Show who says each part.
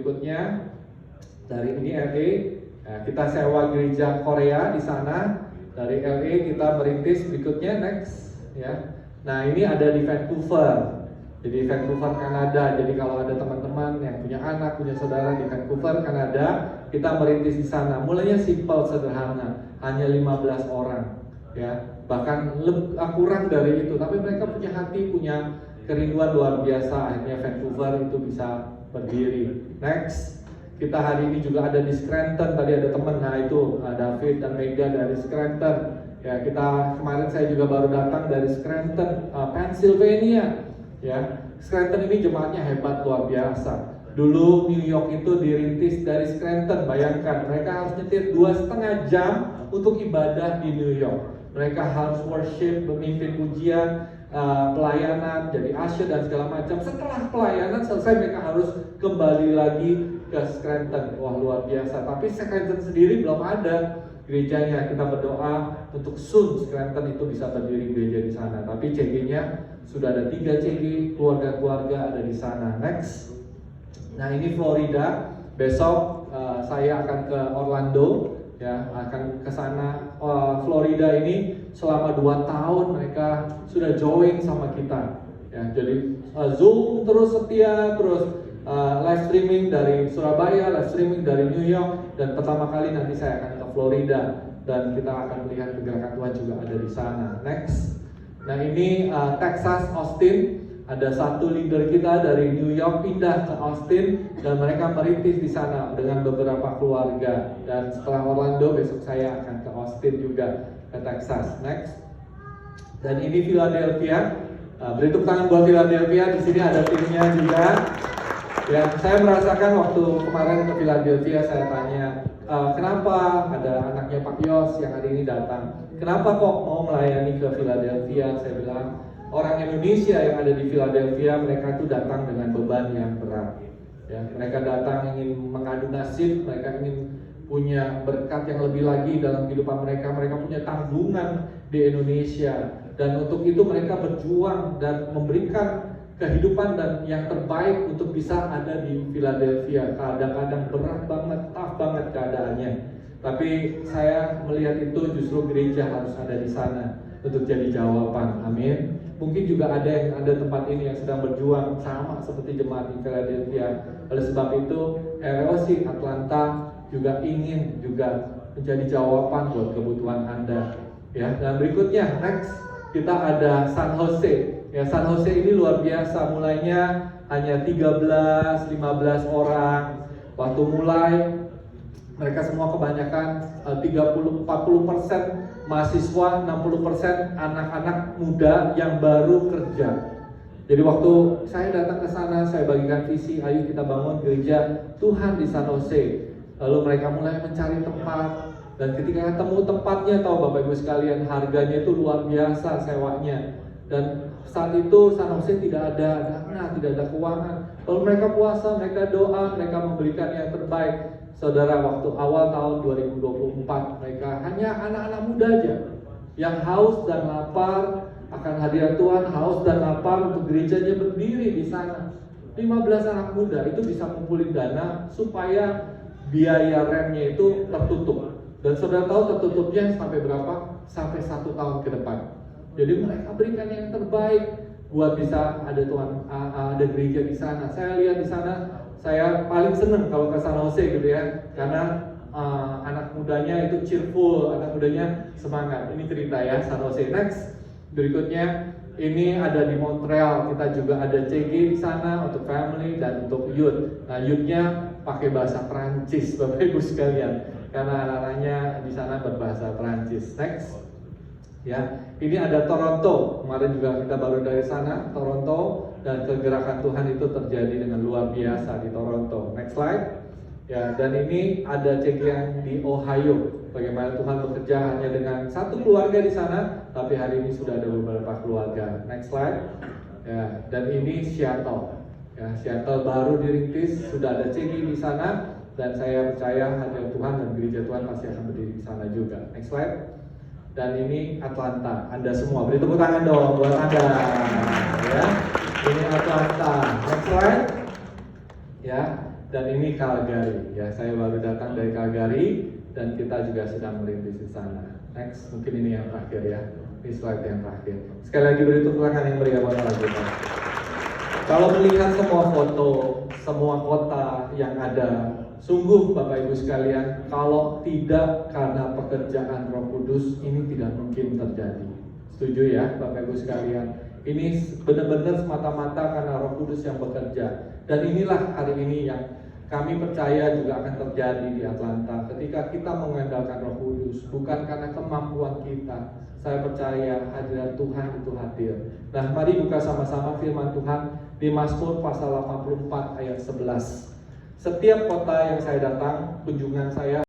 Speaker 1: berikutnya dari ini LA. Nah, kita sewa gereja Korea di sana. Dari LA kita merintis berikutnya next ya. Nah, ini ada di Vancouver. Jadi Vancouver, Kanada. Jadi kalau ada teman-teman yang punya anak, punya saudara di Vancouver, Kanada, kita merintis di sana. Mulanya simple, sederhana, hanya 15 orang, ya. Bahkan kurang dari itu. Tapi mereka punya hati, punya kerinduan luar biasa. Akhirnya Vancouver itu bisa berdiri. Next, kita hari ini juga ada di Scranton. Tadi ada teman, nah itu David dan Mega dari Scranton. Ya, kita kemarin saya juga baru datang dari Scranton, Pennsylvania. Ya, Scranton ini jemaatnya hebat luar biasa. Dulu New York itu dirintis dari Scranton. Bayangkan, mereka harus nyetir 2,5 jam untuk ibadah di New York. Mereka harus worship, memimpin pujian, pelayanan, jadi usher dan segala macam. Setelah pelayanan selesai, mereka harus kembali lagi ke Scranton. Wah, luar biasa. Tapi Scranton sendiri belum ada gerejanya. Kita berdoa untuk soon Scranton itu bisa berdiri gereja di sana. Tapi CG-nya sudah ada 3 CG, keluarga-keluarga ada di sana. Next. Nah, ini Florida. Besok saya akan ke Orlando, ya, akan ke sana. Florida ini selama 2 tahun mereka sudah join sama kita. Ya, jadi Zoom terus setia, terus live streaming dari Surabaya, live streaming dari New York, dan pertama kali nanti saya akan ke Florida dan kita akan melihat pergerakan Tuhan juga ada di sana. Next. Nah, ini Texas, Austin. Ada satu leader kita dari New York pindah ke Austin dan mereka merintis di sana dengan beberapa keluarga. Dan setelah Orlando besok saya akan ke Austin juga, ke Texas. Next. Dan ini Philadelphia. Beri tepuk tangan buat Philadelphia. Di sini ada timnya juga. Ya, saya merasakan waktu kemarin ke Philadelphia, saya tanya, kenapa ada anaknya Pak Yos yang hari ini datang? Kenapa kok mau melayani ke Philadelphia? Saya bilang, orang Indonesia yang ada di Philadelphia, mereka tuh datang dengan beban yang berat. Ya, mereka datang ingin mengadu nasib, mereka ingin punya berkat yang lebih lagi dalam kehidupan mereka. Mereka punya tanggungan di Indonesia, dan untuk itu mereka berjuang dan memberikan kehidupan dan yang terbaik untuk bisa ada di Philadelphia. Kadang-kadang berat banget, tough banget keadaannya. Tapi saya melihat itu justru gereja harus ada di sana untuk jadi jawaban. Amin. Mungkin juga ada tempat ini yang sedang berjuang sama seperti jemaat di Philadelphia. Oleh sebab itu, ROC Atlanta juga ingin juga menjadi jawaban buat kebutuhan Anda. Ya, dan berikutnya next kita ada San Jose. Ya, San Jose ini luar biasa. Mulainya hanya 13-15 orang. Waktu mulai mereka semua kebanyakan 30-40% mahasiswa, 60% anak-anak muda yang baru kerja. Jadi waktu saya datang ke sana, saya bagikan visi, ayo kita bangun gereja Tuhan di San Jose. Lalu mereka mulai mencari tempat, dan ketika ketemu tempatnya, tahu Bapak Ibu sekalian, harganya itu luar biasa sewanya. Dan saat itu San Jose tidak ada dana, tidak ada keuangan. Lalu mereka puasa, mereka doa, mereka memberikan yang terbaik. Saudara, waktu awal tahun 2024, mereka hanya anak-anak muda aja yang haus dan lapar akan hadirat Tuhan, haus dan lapar untuk gerejanya berdiri di sana. 15 anak muda itu bisa kumpulin dana supaya biaya rentnya itu tertutup. Dan saudara tahu tertutupnya sampai berapa? Sampai 1 tahun ke depan. Jadi mereka berikan yang terbaik buat bisa ada Tuhan, ada gereja di sana. Saya lihat di sana, saya paling seneng kalau ke San Jose gitu ya, karena anak mudanya itu cheerful, anak mudanya semangat. Ini cerita ya San Jose. Next, berikutnya ini ada di Montreal. Kita juga ada CG di sana untuk family dan untuk youth. Nah, youthnya pakai bahasa Prancis, Bapak Ibu sekalian, karena anak-anaknya di sana berbahasa Prancis. Next. Ya, ini ada Toronto. Kemarin juga kita baru dari sana, Toronto, dan kegerakan Tuhan itu terjadi dengan luar biasa di Toronto. Next slide. Ya, dan ini ada CG yang di Ohio. Bagaimana Tuhan bekerja hanya dengan satu keluarga di sana, tapi hari ini sudah ada beberapa keluarga. Next slide. Ya, dan ini Seattle. Ya, Seattle baru dirintis, sudah ada CG di sana, dan saya percaya hadirat Tuhan dan gereja Tuhan pasti akan berdiri di sana juga. Next slide. Dan ini Atlanta. Anda semua beri tepuk tangan dong buat Anda. Ya, ini Atlanta. Next slide. Ya, Dan ini Calgary ya, saya baru datang dari Calgary dan kita juga sedang merintis di sana. Next, mungkin ini yang terakhir ya. Ini slide yang terakhir. Sekali lagi beri tepuk tangan yang meriah buat kita. Kalau melihat semua foto, semua kota yang ada, sungguh Bapak Ibu sekalian, kalau tidak karena pekerjaan Roh Kudus, ini tidak mungkin terjadi. Setuju ya Bapak Ibu sekalian? Ini benar-benar semata-mata karena Roh Kudus yang bekerja. Dan inilah hari ini yang kami percaya juga akan terjadi di Atlanta ketika kita mengandalkan Roh Kudus, bukan karena kemampuan kita. Saya percaya hadirat Tuhan itu hadir. Nah, mari buka sama-sama firman Tuhan di Mazmur pasal 84 ayat 11. Setiap kota yang saya datang, kunjungan saya